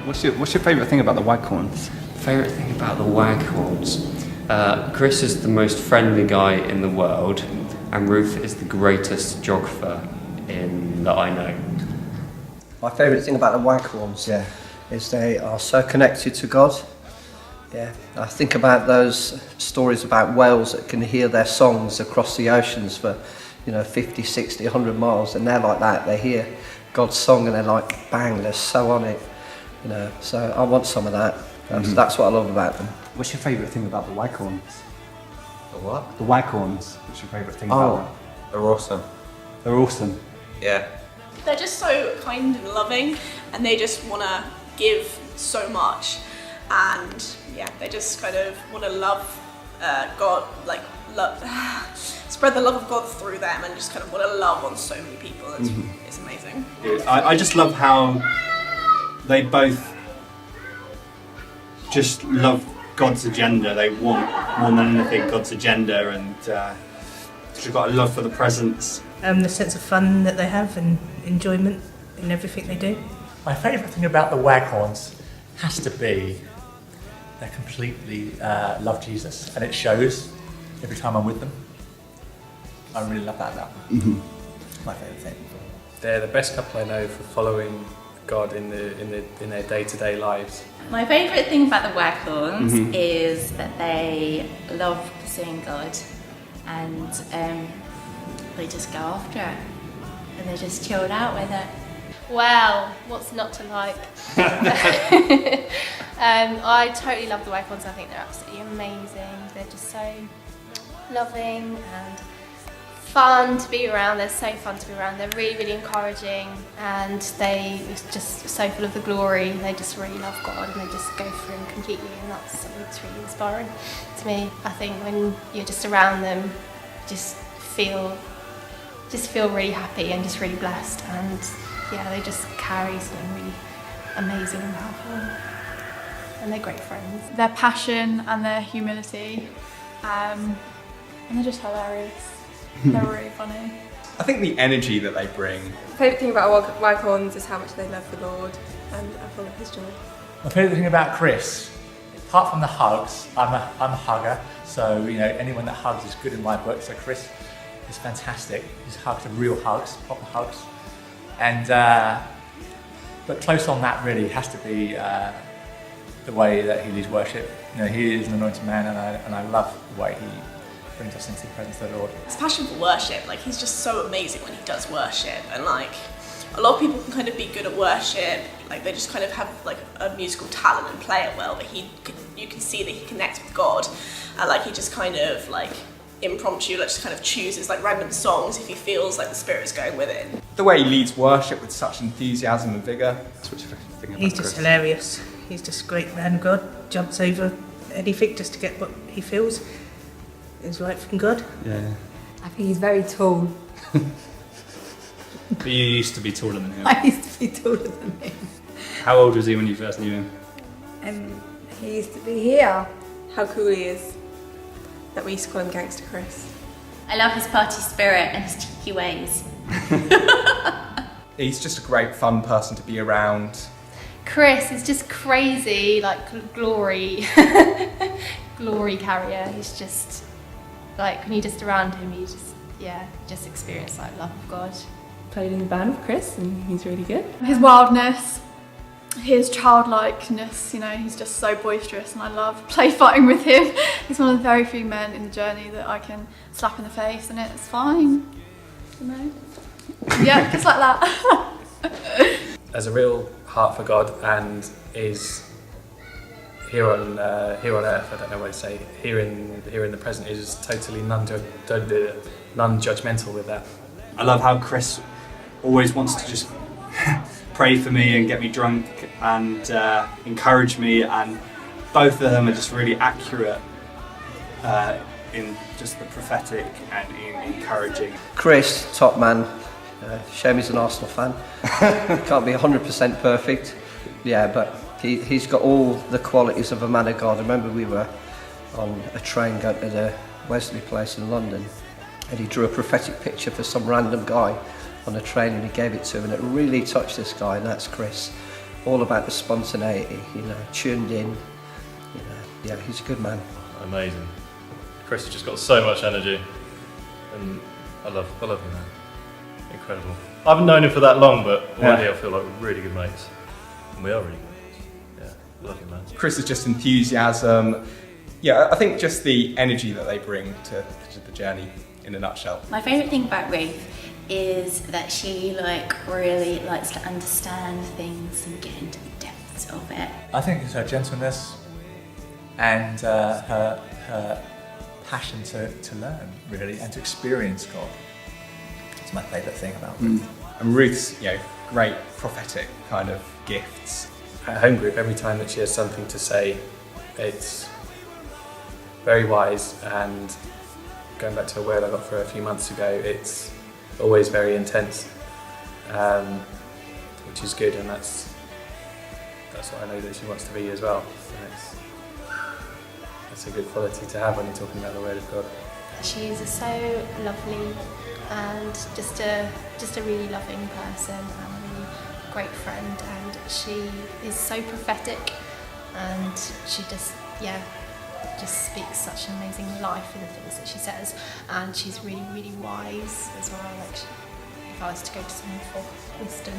What's your favourite thing about the Waghornes? Favourite thing about the Waghornes? Chris is the most friendly guy in the world, and Ruth is the greatest geographer that I know. My favourite thing about the Waghornes is they are so connected to God. Yeah, I think about those stories about whales that can hear their songs across the oceans for 50, 60, 100 miles, and they're like that. They hear God's song and they're like, bang, they're so on it. So I want some of that. That's what I love about them. What's your favourite thing about the Waghornes? The what? The Waghornes. What's your favourite thing about them? They're awesome. They're awesome. Yeah. They're just so kind and loving, and they just want to give so much, and yeah, they just kind of want to love God, spread the love of God through them, and just kind of want to love on so many people. It's amazing. I just love how they both just love God's agenda. They want more than anything God's agenda, and they've got a love for the presents. The sense of fun that they have and enjoyment in everything they do. My favourite thing about the Waghornes has to be they completely love Jesus, and it shows every time I'm with them. I really love that about them. My favourite thing. They're the best couple I know for following God in their day-to-day lives. My favourite thing about the Waghornes is that they love pursuing God, and they just go after it, and they're just chilled out with it. Well, what's not to like? I totally love the Waghornes. I think they're absolutely amazing. They're just so loving and fun to be around. They're so fun to be around. They're really, really encouraging, and they're just so full of the glory. They just really love God, and they just go for Him completely, and that's something that's really inspiring to me. I think when you're just around them, just feel really happy and just really blessed, and yeah, they just carry something really amazing and powerful, and they're great friends. Their passion and their humility, and they're just hilarious. They're really funny. I think the energy that they bring. My favourite thing about Waghornes is how much they love the Lord and are full of His joy. My favourite thing about Chris, apart from the hugs, I'm a hugger, so anyone that hugs is good in my book. So Chris is fantastic. His hugs are real hugs, proper hugs, and but close on that really has to be the way that he leads worship. He is an anointed man, and I love the way he brings us into the presence of the Lord. His passion for worship, he's just so amazing when he does worship, and a lot of people can kind of be good at worship, they just kind of have a musical talent and play it well, but you can see that he connects with God, and he just kind of impromptu, just kind of chooses random songs if he feels the Spirit is going with it. The way he leads worship with such enthusiasm and vigour. That's what you're thinking about. He's just hilarious. He's just a great man of God, jumps over anything just to get what he feels is right from God. Yeah. I think he's very tall. But you used to be taller than him. I used to be taller than him. How old was he when you first knew him? He used to be here. How cool he is that we used to call him Gangster Chris. I love his party spirit and his cheeky ways. He's just a great fun person to be around. Chris is just crazy, glory carrier. He's just when you're just around him, you just experience love of God. Played in the band with Chris, and he's really good. His wildness, his childlikeness, he's just so boisterous, and I love play fighting with him. He's one of the very few men in the journey that I can slap in the face and it's fine, Yeah, just like that. Has a real heart for God and is here on earth. I don't know what to say. Here in the present is totally non-judgmental with that. I love how Chris always wants to just pray for me and get me drunk and encourage me, and both of them are just really accurate in just the prophetic and in encouraging. Chris, top man. Shame he's an Arsenal fan. Can't be 100% perfect. Yeah, but he's got all the qualities of a man of God. I remember we were on a train going to the Wesley place in London, and he drew a prophetic picture for some random guy on a train, and he gave it to him, and it really touched this guy, and that's Chris. all about the spontaneity, you know, tuned in. You know, yeah, he's a good man. Amazing. Chris has just got so much energy, and I love him, man. Incredible. I haven't known him for that long, but already I feel like we're really good mates. And we are really good mates. Yeah, love you, man. Chris is just enthusiasm. Yeah, I think just the energy that they bring to the journey in a nutshell. My favourite thing about Ruth is that she really likes to understand things and get into the depths of it. I think it's her gentleness and her passion to learn, really, and to experience God. It's my favourite thing about Ruth. And Ruth's, great prophetic kind of gifts. At home group, every time that she has something to say, it's very wise, and going back to a word I got for her a few months ago, it's always very intense, which is good, and that's what I know that she wants to be as well. And it's a good quality to have when you're talking about the Word of God. She's so lovely and just a really loving person and a really great friend, and she is so prophetic, and she just speaks such an amazing life in the things that she says, and she's really, really wise as well. If I was to go to someone for wisdom,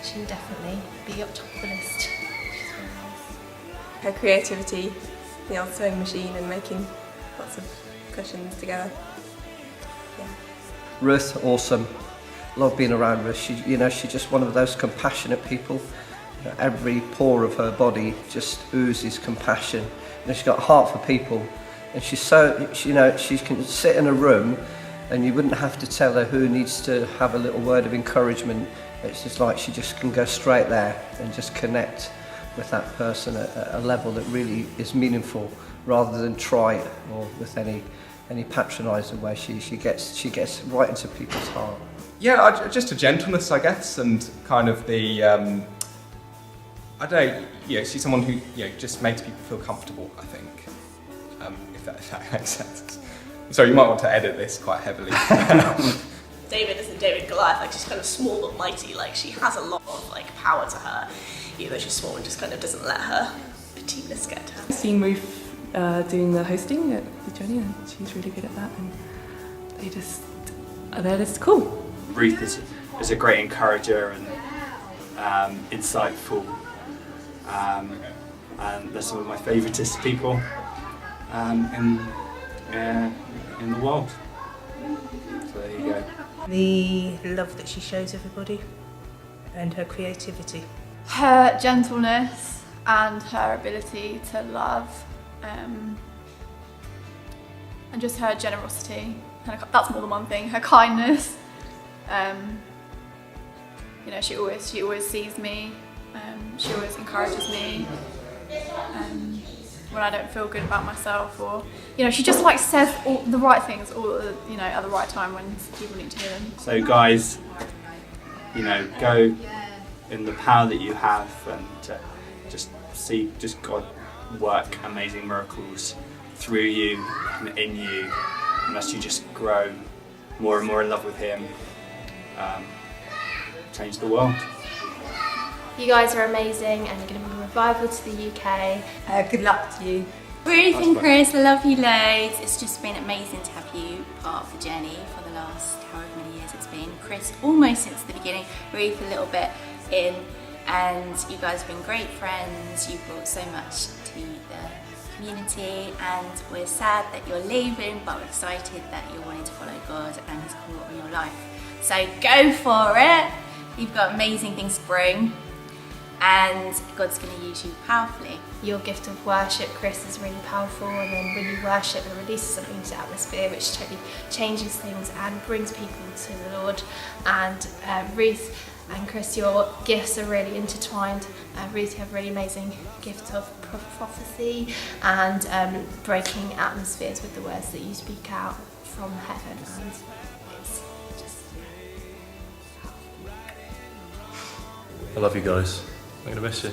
she would definitely be up top of the list. She's really nice. Her creativity, the old sewing machine and making lots of cushions together. Yeah. Ruth, awesome. Love being around Ruth. She's just one of those compassionate people. Every pore of her body just oozes compassion. She's got a heart for people, and she can sit in a room and you wouldn't have to tell her who needs to have a little word of encouragement. It's just like she just can go straight there and just connect with that person at a level that really is meaningful, rather than trite or with any patronising way. She gets right into people's heart. Yeah, just a gentleness, I guess, and kind of the I don't know, she's someone who just makes people feel comfortable, I think, if that makes sense. Sorry, you might want to edit this quite heavily. David isn't David Goliath, she's kind of small but mighty, she has a lot of power to her, even though she's small, and just kind of doesn't let her petiteness get to her. I've seen Ruth doing the hosting at the journey, and she's really good at that, and they just are there, it's cool. Ruth is a great encourager and insightful. And they're some of my favouriteest people in the world. So there you go. The love that she shows everybody and her creativity. Her gentleness and her ability to love, and just her generosity. That's more than one thing. Her kindness. She always sees me. She always encourages me when I don't feel good about myself, or she just says all the right things all at the right time when people need to hear them. So guys, go in the power that you have, and just see God work amazing miracles through you and in you, and as you just grow more and more in love with Him, change the world. You guys are amazing, and you're going to bring revival to the UK. Good luck to you. Ruth and Chris, I love you loads. It's just been amazing to have you part of the journey for the last however many years it's been. Chris, almost since the beginning, Ruth a little bit in, and you guys have been great friends. You've brought so much to the community, and we're sad that you're leaving, but we're excited that you're wanting to follow God and His call on your life. So go for it. You've got amazing things to bring, and God's going to use you powerfully. Your gift of worship, Chris, is really powerful, and then when you worship, it releases something into the atmosphere which totally changes things and brings people to the Lord. And Ruth and Chris, your gifts are really intertwined. Ruth, you have a really amazing gift of prophecy and breaking atmospheres with the words that you speak out from heaven, and it's just I love you guys. I'm going to miss you.